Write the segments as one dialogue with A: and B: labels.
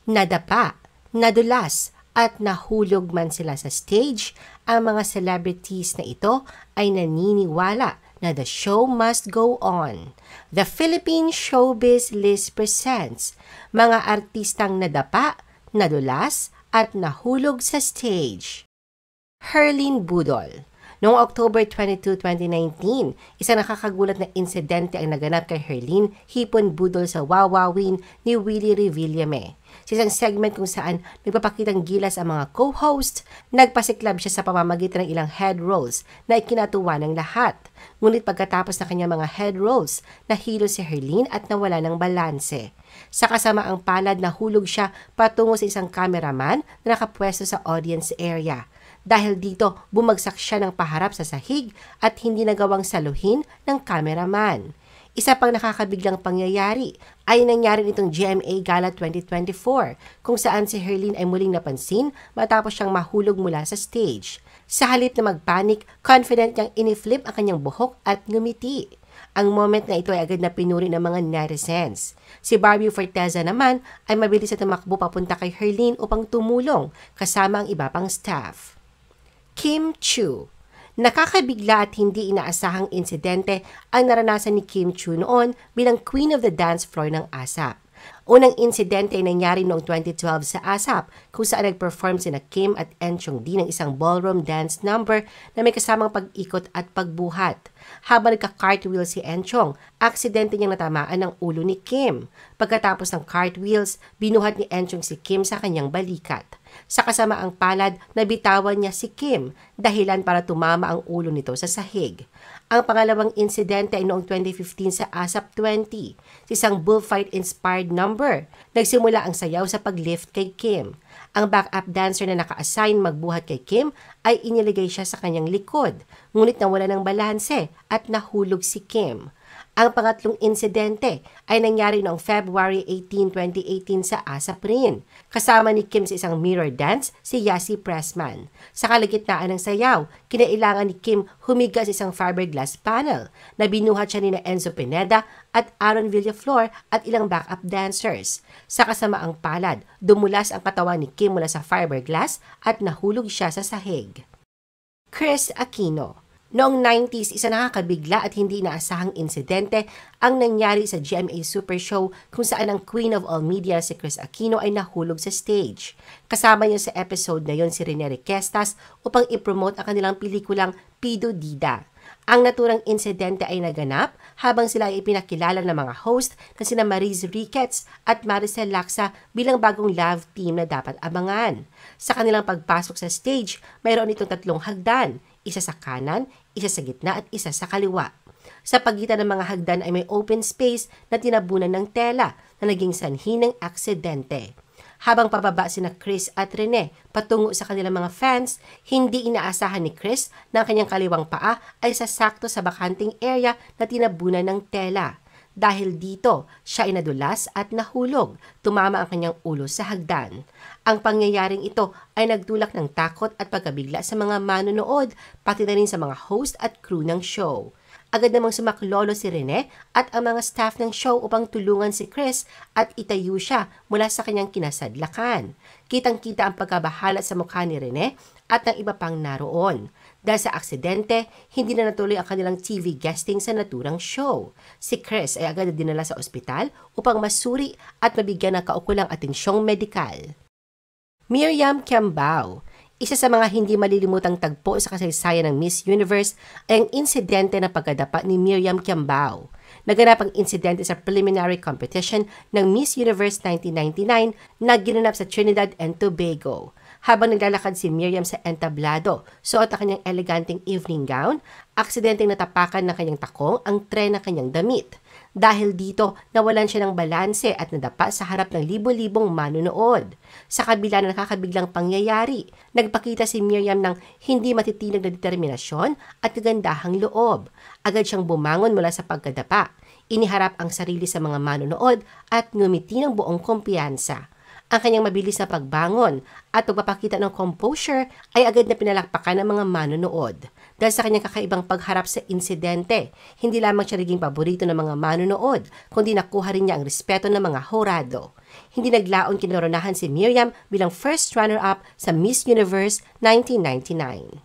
A: Nadapa, nadulas at nahulog man sila sa stage, ang mga celebrities na ito ay naniniwala na the show must go on. The Philippine Showbiz List presents mga artistang nadapa, nadulas at nahulog sa stage. Herlene Budol. Noong October 22, 2019, isang nakakagulat na insidente ang naganap kay Herlene Hipon Budol sa Wawawin ni Willie Revillame. Sa isang segment kung saan nagpapakitang gilas ang mga co-host, nagpasiklab siya sa pamamagitan ng ilang head rolls na ikinatuwa ng lahat. Ngunit pagkatapos ng kanyang mga head rolls, nahilo si Herlene at nawala ng balanse. Sa kasamaang palad, nahulog siya patungo sa isang cameraman na nakapwesto sa audience area. Dahil dito, bumagsak siya ng paharap sa sahig at hindi nagawang saluhin ng cameraman. Isa pang nakakabiglang pangyayari ay nangyari nitong GMA Gala 2024 kung saan si Herlene ay muling napansin matapos siyang mahulog mula sa stage. Sa halip na magpanik, confident niyang iniflip ang kanyang buhok at ngumiti. Ang moment na ito ay agad na pinuri ng mga netizens. Si Barbie Forteza naman ay mabilis na tumakbo papunta kay Herlene upang tumulong kasama ang iba pang staff. Kim Chiu. Nakakabigla at hindi inaasahang insidente ang naranasan ni Kim Chiu noon bilang Queen of the Dance Floor ng ASAP. Unang insidente ay nangyari noong 2012 sa ASAP kung saan nag-perform sina Kim at Enchong D ng isang ballroom dance number na may kasamang pag-ikot at pagbuhat. Habang nagka-cartwheel si Enchong, aksidente niyang natamaan ang ulo ni Kim. Pagkatapos ng cartwheels, binuhat ni Enchong si Kim sa kanyang balikat. Sa kasamaang palad, nabitawan niya si Kim, dahilan para tumama ang ulo nito sa sahig. Ang pangalawang insidente ay noong 2015 sa ASAP 20, sa isang bullfight-inspired number. Nagsimula ang sayaw sa paglift kay Kim. Ang backup dancer na naka-assign magbuhat kay Kim ay iniligay siya sa kanyang likod, ngunit nawala ng balanse at nahulog si Kim. Ang pangatlong insidente ay nangyari noong February 18, 2018 sa ASAP rin. Kasama ni Kim sa isang mirror dance si Yasi Pressman. Sa kalagitnaan ng sayaw, kinailangan ni Kim humiga sa isang fiberglass panel na binuhat siya ni Enzo Pineda at Aaron Villaflor at ilang backup dancers. Sa kasamaang palad, dumulas ang katawan ni Kim mula sa fiberglass at nahulog siya sa sahig. Chris Aquino. Noong 90s, isa nakakabigla at hindi inaasahang insidente ang nangyari sa GMA Super Show kung saan ang Queen of All Media si Chris Aquino ay nahulog sa stage. Kasama niya sa episode na yon si Rene Requestas upang ipromote ang kanilang pelikulang Pido Dida. Ang naturang insidente ay naganap habang sila ay ipinakilala ng mga host na sina Mariz Ricketts at Maricel Laksa bilang bagong love team na dapat abangan. Sa kanilang pagpasok sa stage, mayroon itong 3 hagdan, isa sa kanan, isa sa gitna at isa sa kaliwa. Sa pagitan ng mga hagdan ay may open space na tinabunan ng tela na naging sanhi ng aksidente. Habang pababa sina Chris at Rene patungo sa kanilang mga fans, hindi inaasahan ni Chris na ang kanyang kaliwang paa ay sasakto sa bakanting area na tinabunan ng tela. Dahil dito, siya ay nadulas at nahulog, tumama ang kanyang ulo sa hagdan. Ang pangyayaring ito ay nagdulak ng takot at pagkabigla sa mga manonood, pati na rin sa mga host at crew ng show. Agad namang sumaklolo si Rene at ang mga staff ng show upang tulungan si Chris at itayo siya mula sa kanyang kinasadlakan. Kitang-kita ang pagkabahala sa mukha ni Rene at ng iba pang naroon. Dahil sa aksidente, hindi na natuloy ang kanilang TV guesting sa naturang show. Si Chris ay agad dinala sa ospital upang masuri at mabigyan ng kaukulang atensyong medikal. Miriam Kiambao. Isa sa mga hindi malilimutang tagpo sa kasaysayan ng Miss Universe ay ang insidente na pagkadapa ni Miriam Kiambao. Naganap ang insidente sa preliminary competition ng Miss Universe 1999 na ginanap sa Trinidad and Tobago. Habang naglalakad si Miriam sa entablado, suot ang kanyang eleganteng evening gown, aksidenteng natapakan ng kanyang takong ang tren ng kanyang damit. Dahil dito, nawalan siya ng balanse at nadapa sa harap ng libo-libong manonood. Sa kabila ng nakakabiglang pangyayari, nagpakita si Miriam ng hindi matitinag na determinasyon at kagandahang loob. Agad siyang bumangon mula sa pagkadapa. Iniharap ang sarili sa mga manonood at ngumiti ng buong kumpiyansa. Ang kanyang mabilis na pagbangon at pagpapakita ng composure ay agad na pinalakpakan ng mga manonood. Dahil sa kanyang kakaibang pagharap sa insidente, hindi lamang siya naging paborito ng mga manonood, kundi nakuha rin niya ang respeto ng mga horado. hindi naglaon kinoronahan si Miriam bilang first runner-up sa Miss Universe 1999.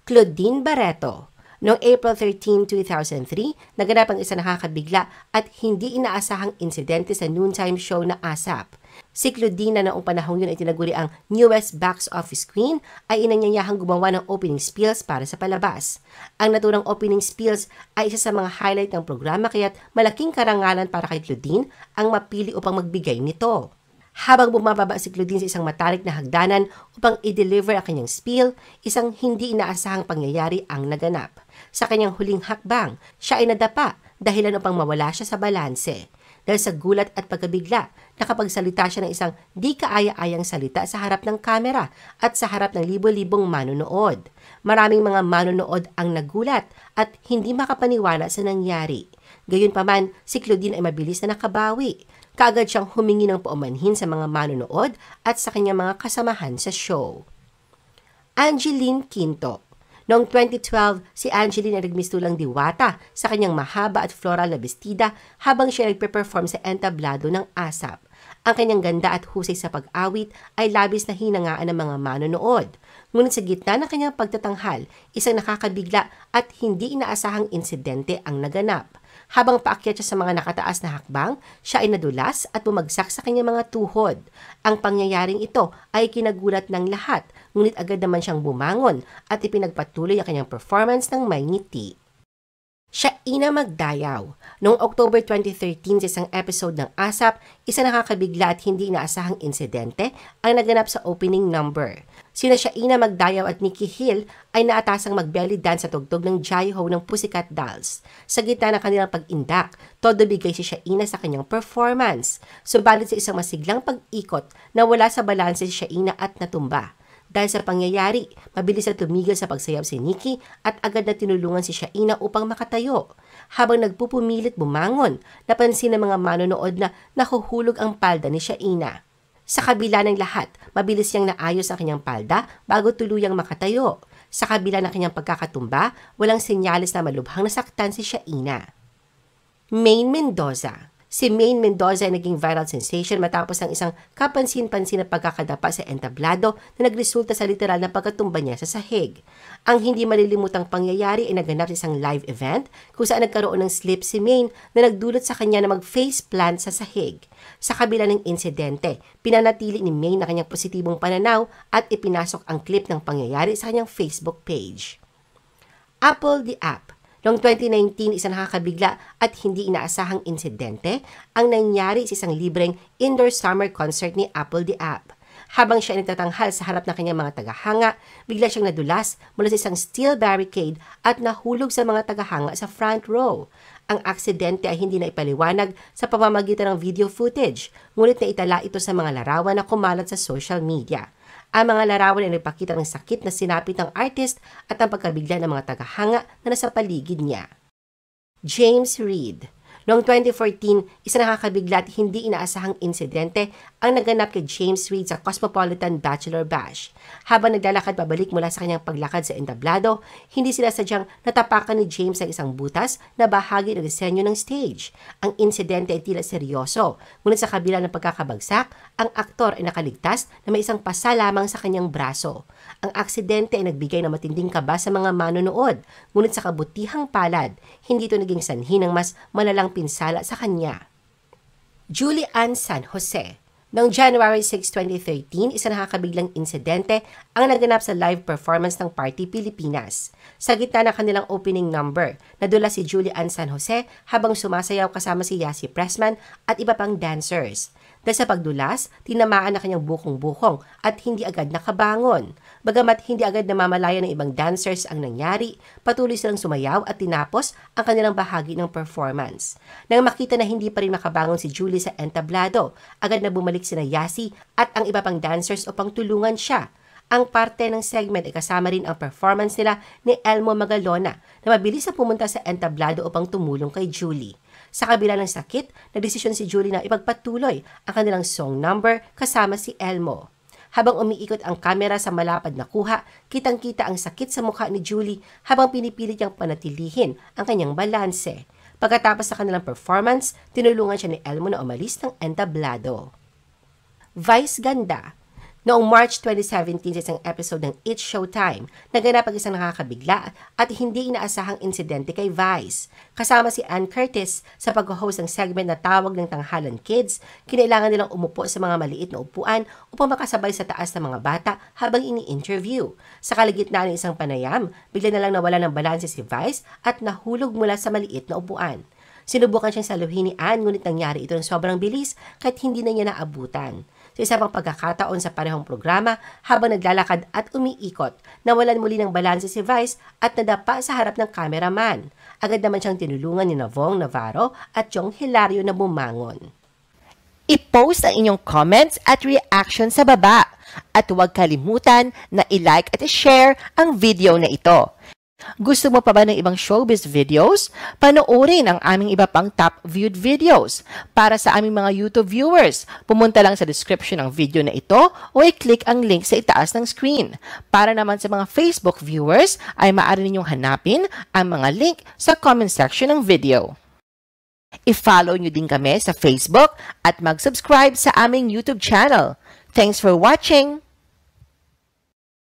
A: Claudine Barreto. Noong April 13, 2003, naganap ang isa nakakabigla at hindi inaasahang insidente sa noontime show na ASAP. Si Claudine na noong panahong yun ay tinaguri ang newest box office queen ay inanyayahang gumawa ng opening spiels para sa palabas. Ang naturang opening spiels ay isa sa mga highlight ng programa kaya't malaking karangalan para kay Claudine ang mapili upang magbigay nito. Habang bumababa si Claudine sa isang matarik na hagdanan upang i-deliver ang kanyang spiel, isang hindi inaasahang pangyayari ang naganap. Sa kanyang huling hakbang, siya ay nadapa dahilan upang mawala siya sa balanse. Dahil sa gulat at pagkabigla, nakapagsalita siya ng isang di kaaya-ayang salita sa harap ng kamera at sa harap ng libo-libong manonood. Maraming mga manonood ang nagulat at hindi makapaniwala sa nangyari. Gayunpaman, si Claudine ay mabilis na nakabawi. Kaagad siyang humingi ng paumanhin sa mga manonood at sa kanyang mga kasamahan sa show. Angeline Quinto. Noong 2012, si Angeline ay nagmistulang diwata sa kanyang mahaba at floral na bestida habang siya nagpe-perform sa entablado ng ASAP. Ang kanyang ganda at husay sa pag-awit ay labis na hinangaan ng mga manonood. Ngunit sa gitna ng kanyang pagtatanghal, isang nakakabigla at hindi inaasahang insidente ang naganap. Habang paakyat siya sa mga nakataas na hakbang, siya ay nadulas at bumagsak sa kanyang mga tuhod. Ang pangyayaring ito ay kinagulat ng lahat, ngunit agad naman siyang bumangon at ipinagpatuloy ang kanyang performance ng may ngiti. Shaina Magdayaw. Noong October 2013 sa isang episode ng ASAP, isa nakakabigla at hindi inaasahang insidente ang naganap sa opening number. Sina Shaina Magdayaw at Nikki Hill ay naatasang mag-belly dance sa tugtog ng Jai-Ho ng Pussycat Dolls. Sa gitna ng kanilang pag-indak, todo bigay si Shaina sa kanyang performance. Subalit sa isang masiglang pag-ikot, nawala sa balanse si Shaina at natumba. Dahil sa pangyayari, mabilis na tumigil sa pagsayaw si Nikki at agad na tinulungan si Shaina upang makatayo. Habang nagpupumilit bumangon, napansin ng mga manonood na nahuhulog ang palda ni Shaina. Sa kabila ng lahat, mabilis niyang naayos ang kanyang palda bago tuluyang makatayo. Sa kabila ng kanyang pagkakatumba, walang senyales na malubhang nasaktan si Shaina. Maine Mendoza. Si Maine Mendoza ay naging viral sensation matapos ang isang kapansin-pansin na pagkakadapa sa entablado na nagresulta sa literal na pagkatumba niya sa sahig. Ang hindi malilimutang pangyayari ay naganap sa isang live event kung saan nagkaroon ng slip si Maine na nagdulot sa kanya na mag-face plant sa sahig. Sa kabila ng insidente, pinanatili ni Maine na kanyang positibong pananaw at ipinasok ang clip ng pangyayari sa kanyang Facebook page. Apple the App. Noong 2019, isang nakakabigla at hindi inaasahang insidente ang nangyari sa isang libreng indoor summer concert ni Apple the App. Habang siya ay nagtatanghal sa harap ng kanyang mga tagahanga, bigla siyang nadulas mula sa isang steel barricade at nahulog sa mga tagahanga sa front row. Ang aksidente ay hindi na ipaliwanag sa pamamagitan ng video footage, ngunit naitala ito sa mga larawan na kumalat sa social media. Ang mga larawan ay nagpakita ng sakit na sinapit ng artist at ang pagkabigla ng mga tagahanga na nasa paligid niya. James Reid. Noong 2014, isa nakakabigla at hindi inaasahang insidente ang naganap kay James Reid sa Cosmopolitan Bachelor Bash. Habang naglalakad pabalik mula sa kanyang paglakad sa entablado, hindi sila sadyang natapakan ni James ang isang butas na bahagi ng disenyo ng stage. Ang insidente ay tila seryoso, ngunit sa kabila ng pagkakabagsak, ang aktor ay nakaligtas na may isang pasa lamang sa kanyang braso. Ang aksidente ay nagbigay ng matinding kaba sa mga manonood, ngunit sa kabutihang palad, hindi ito naging sanhi ng mas malalang pinsala sa kanya. Julie Ann San Jose. Noong January 6, 2013, isa nakakabiglang insidente ang naganap sa live performance ng Party Pilipinas. Sa gitna ng kanilang opening number, nadula si Julie Ann San Jose habang sumasayaw kasama si Yasi Pressman at iba pang dancers. Dahil sa pagdulas, tinamaan na kanyang bukong-bukong at hindi agad nakabangon. Bagamat hindi agad namamalaya ng ibang dancers ang nangyari, patuloy silang sumayaw at tinapos ang kanilang bahagi ng performance. Nang makita na hindi pa rin makabangon si Julie sa entablado, agad na bumalik sina Yasi at ang iba pang dancers upang tulungan siya. Ang parte ng segment ay kasama rin ang performance nila ni Elmo Magalona na mabilis na pumunta sa entablado upang tumulong kay Julie. Sa kabila ng sakit, nagdesisyon si Julie na ipagpatuloy ang kanilang song number kasama si Elmo. Habang umiikot ang kamera sa malapad na kuha, kitang-kita ang sakit sa mukha ni Julie habang pinipilit niyang panatilihin ang kanyang balanse. Pagkatapos sa kanilang performance, tinulungan siya ni Elmo na umalis ng entablado. Vice Ganda. Noong March 2017 sa isang episode ng It's Showtime, naganap ang isang nakakabigla at hindi inaasahang insidente kay Vice. Kasama si Ann Curtis sa pag-host ng segment na tawag ng Tanghalan Kids, kinailangan nilang umupo sa mga maliit na upuan upang makasabay sa taas ng mga bata habang ini-interview. Sa kalagitnaan ng isang panayam, bigla na lang nawala ng balanse si Vice at nahulog mula sa maliit na upuan. Sinubukan siyang saluhin ni Ann, ngunit nangyari ito ng sobrang bilis kahit hindi na niya naabutan. Sa isa pang pagkakataon sa parehong programa, habang naglalakad at umiikot, nawalan muli ng balanse si Vice at nadapa sa harap ng cameraman. Agad naman siyang tinulungan ni Vong Navarro at Jong Hilario na bumangon. I-post ang inyong comments at reaction sa baba. At huwag kalimutan na i-like at i-share ang video na ito. Gusto mo pa ba ng ibang showbiz videos? Panoorin ang aming iba pang top viewed videos. Para sa aming mga YouTube viewers, pumunta lang sa description ng video na ito o i-click ang link sa itaas ng screen. Para naman sa mga Facebook viewers, ay maaari ninyong hanapin ang mga link sa comment section ng video. I-follow nyo din kami sa Facebook at mag-subscribe sa aming YouTube channel. Thanks for watching!